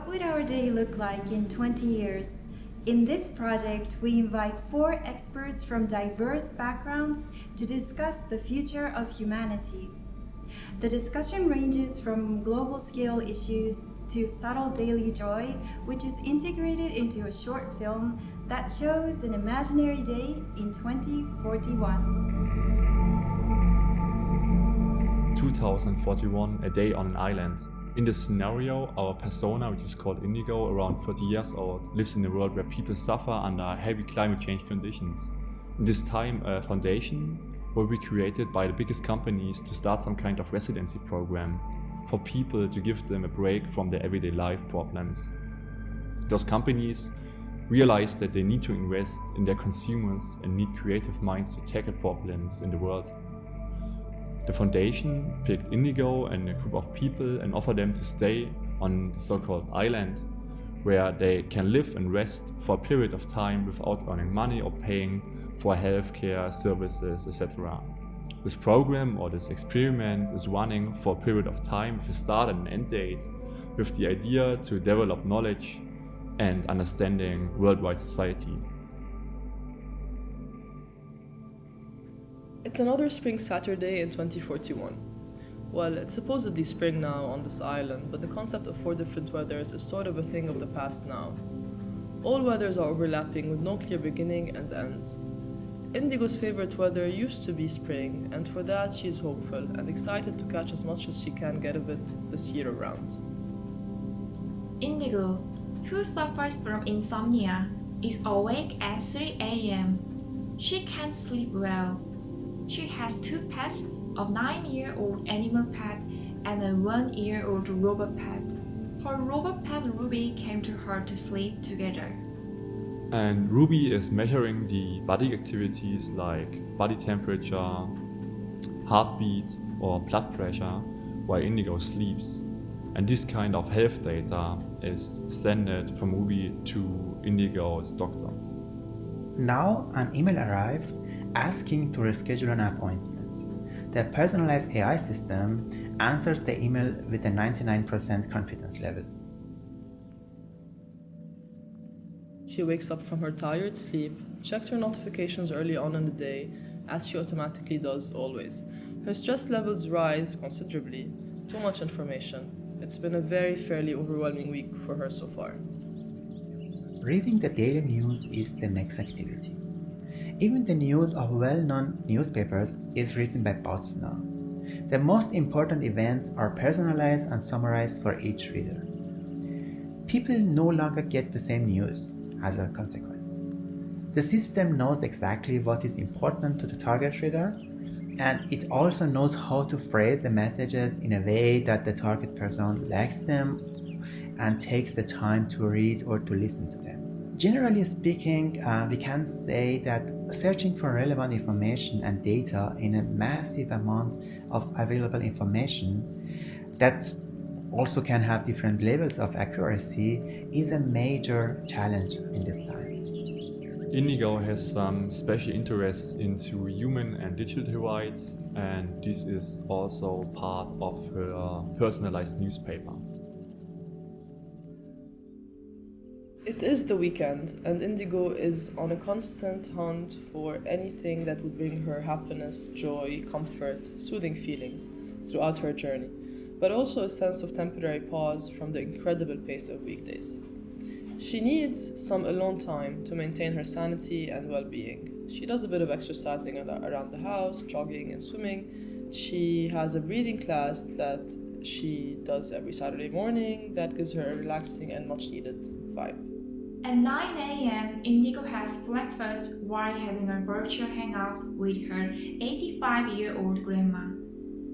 What would our day look like in 20 years? In this project, we invite 4 experts from diverse backgrounds to discuss the future of humanity. The discussion ranges from global scale issues to subtle daily joy, which is integrated into a short film that shows an imaginary day in 2041. 2041, a day on an island. In this scenario, our persona, which is called Indigo, around 30 years old, lives in a world where people suffer under heavy climate change conditions. In this time, a foundation will be created by the biggest companies to start some kind of residency program for people to give them a break from their everyday life problems. Those companies realize that they need to invest in their consumers and need creative minds to tackle problems in the world. The foundation picked Indigo and a group of people and offered them to stay on the so-called island, where they can live and rest for a period of time without earning money or paying for healthcare services, etc. This program or this experiment is running for a period of time with a start and an end date, with the idea to develop knowledge and understanding worldwide society. It's another spring Saturday in 2041. Well, it's supposedly spring now on this island, but the concept of 4 different weathers is sort of a thing of the past now. All weathers are overlapping with no clear beginning and end. Indigo's favorite weather used to be spring, and for that she's hopeful and excited to catch as much as she can get of it this year around. Indigo, who suffers from insomnia, is awake at 3 a.m. She can't sleep well. She has 2 pets, a 9-year-old animal pet and a 1-year-old robot pet. Her robot pet Ruby came to her to sleep together. And Ruby is measuring the body activities like body temperature, heartbeat or blood pressure while Indigo sleeps. And this kind of health data is sent from Ruby to Indigo's doctor. Now an email arrives asking to reschedule an appointment. The personalized AI system answers the email with a 99% confidence level. She wakes up from her tired sleep, checks her notifications early on in the day, as she automatically does always. Her stress levels rise considerably. Too much information. It's been a fairly overwhelming week for her so far. Reading the daily news is the next activity. Even the news of well-known newspapers is written by bots now. The most important events are personalized and summarized for each reader. People no longer get the same news as a consequence. The system knows exactly what is important to the target reader, and it also knows how to phrase the messages in a way that the target person likes them and takes the time to read or to listen to them. Generally speaking, we can say that searching for relevant information and data in a massive amount of available information that also can have different levels of accuracy is a major challenge in this time. Indigo has some special interests into human and digital rights, and this is also part of her personalized newspaper. It is the weekend, and Indigo is on a constant hunt for anything that would bring her happiness, joy, comfort, soothing feelings throughout her journey, but also a sense of temporary pause from the incredible pace of weekdays. She needs some alone time to maintain her sanity and well-being. She does a bit of exercising around the house, jogging and swimming. She has a breathing class that she does every Saturday morning that gives her a relaxing and much-needed vibe. At 9 a.m., Indigo has breakfast while having a virtual hangout with her 85-year-old grandma.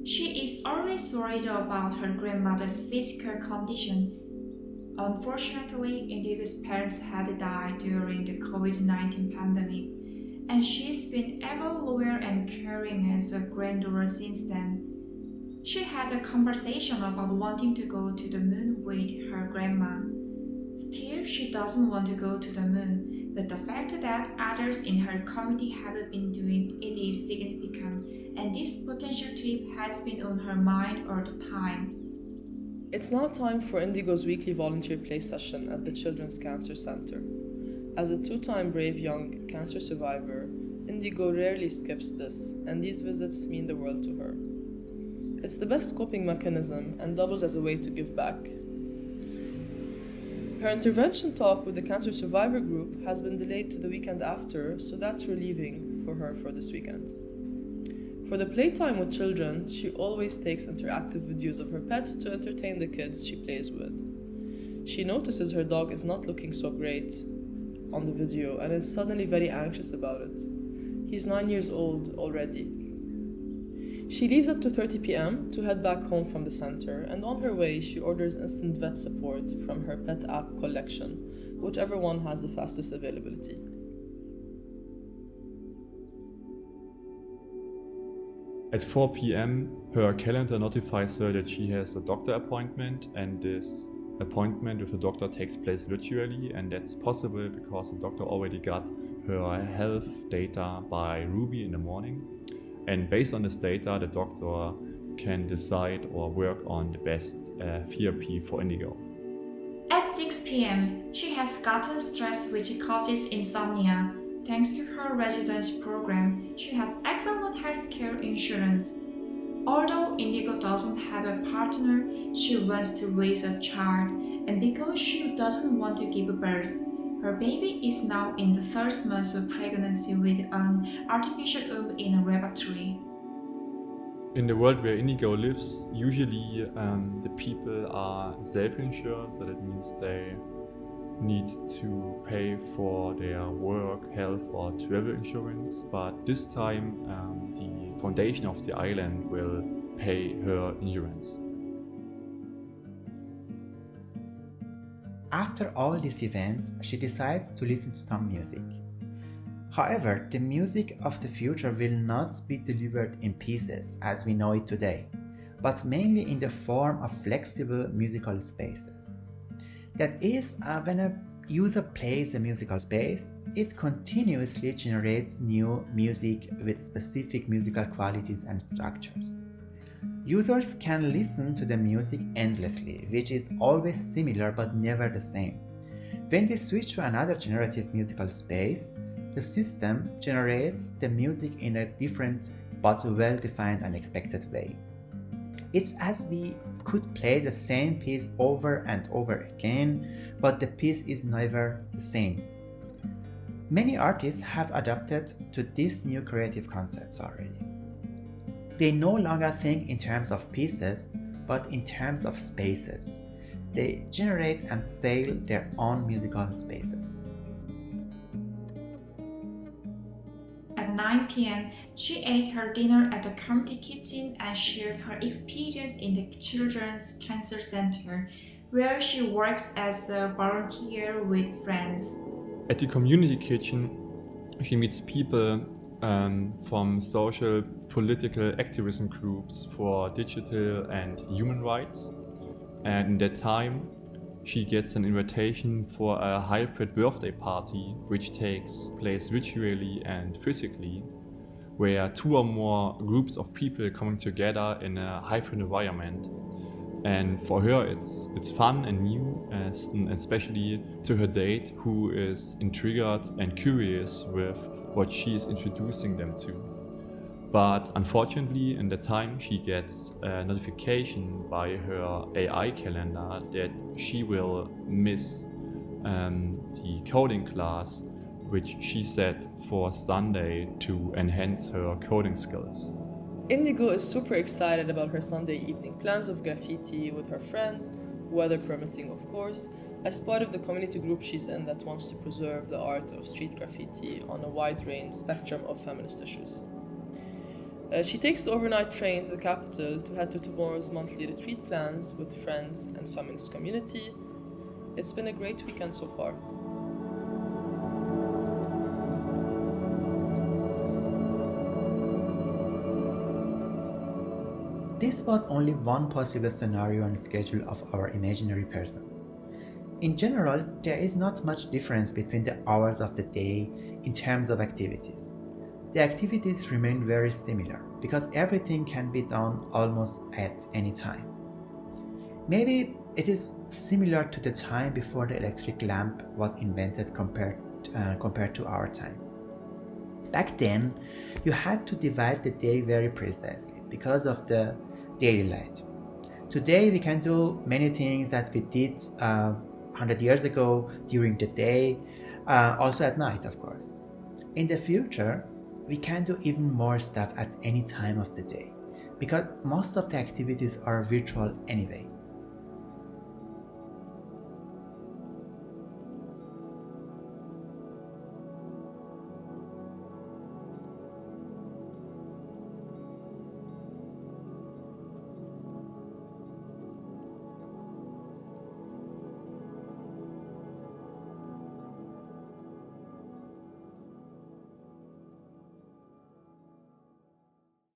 She is always worried about her grandmother's physical condition. Unfortunately, Indigo's parents had died during the COVID-19 pandemic, and she's been ever loyal and caring as a granddaughter since then. She had a conversation about wanting to go to the moon with her grandma. Still, she doesn't want to go to the moon, but the fact that others in her community have been doing it is significant, and this potential trip has been on her mind all the time. It's now time for Indigo's weekly volunteer play session at the Children's Cancer Center. As a 2-time brave young cancer survivor, Indigo rarely skips this, and these visits mean the world to her. It's the best coping mechanism and doubles as a way to give back. Her intervention talk with the cancer survivor group has been delayed to the weekend after, so that's relieving for her for this weekend. For the playtime with children, she always takes interactive videos of her pets to entertain the kids she plays with. She notices her dog is not looking so great on the video and is suddenly very anxious about it. He's 9 years old already. She leaves at 2:30 p.m. to head back home from the center, and on her way she orders instant vet support from her pet app collection, whichever one has the fastest availability. At 4 p.m., her calendar notifies her that she has a doctor appointment, and this appointment with the doctor takes place virtually, and that's possible because the doctor already got her health data by Ruby in the morning. And based on this data, the doctor can decide or work on the best therapy for Indigo. At 6 p.m., she has gotten stress which causes insomnia. Thanks to her residence program, she has excellent healthcare insurance. Although Indigo doesn't have a partner, she wants to raise a child, and because she doesn't want to give birth, her baby is now in the first month of pregnancy with an artificial womb in a laboratory. In the world where Indigo lives, usually the people are self-insured, so that means they need to pay for their work, health or travel insurance, but this time the foundation of the island will pay her insurance. After all these events, she decides to listen to some music. However, the music of the future will not be delivered in pieces as we know it today, but mainly in the form of flexible musical spaces. That is, when a user plays a musical space, it continuously generates new music with specific musical qualities and structures. Users can listen to the music endlessly, which is always similar but never the same. When they switch to another generative musical space, the system generates the music in a different but well-defined and expected way. It's as we could play the same piece over and over again, but the piece is never the same. Many artists have adapted to these new creative concepts already. They no longer think in terms of pieces, but in terms of spaces. They generate and sell their own musical spaces. At 9 p.m., she ate her dinner at the community kitchen and shared her experience in the Children's Cancer Center, where she works as a volunteer with friends. At the community kitchen, she meets people from social political activism groups for digital and human rights. And in that time, she gets an invitation for a hybrid birthday party, which takes place virtually and physically, where 2 or more groups of people coming together in a hybrid environment. And for her, it's fun and new, and especially to her date, who is intrigued and curious with what she is introducing them to. But unfortunately, in the time, she gets a notification by her AI calendar that she will miss the coding class, which she set for Sunday to enhance her coding skills. Indigo is super excited about her Sunday evening plans of graffiti with her friends, weather permitting of course, as part of the community group she's in that wants to preserve the art of street graffiti on a wide range spectrum of feminist issues. She takes the overnight train to the capital to head to tomorrow's monthly retreat plans with friends and feminist community. It's been a great weekend so far. This was only one possible scenario and schedule of our imaginary person. In general, there is not much difference between the hours of the day in terms of activities. The activities remain very similar because everything can be done almost at any time. Maybe it is similar to the time before the electric lamp was invented compared to our time. Back then, you had to divide the day very precisely because of the daily light. Today, we can do many things that we did 100 years ago during the day, also at night, of course. In the future, we can do even more stuff at any time of the day because most of the activities are virtual anyway.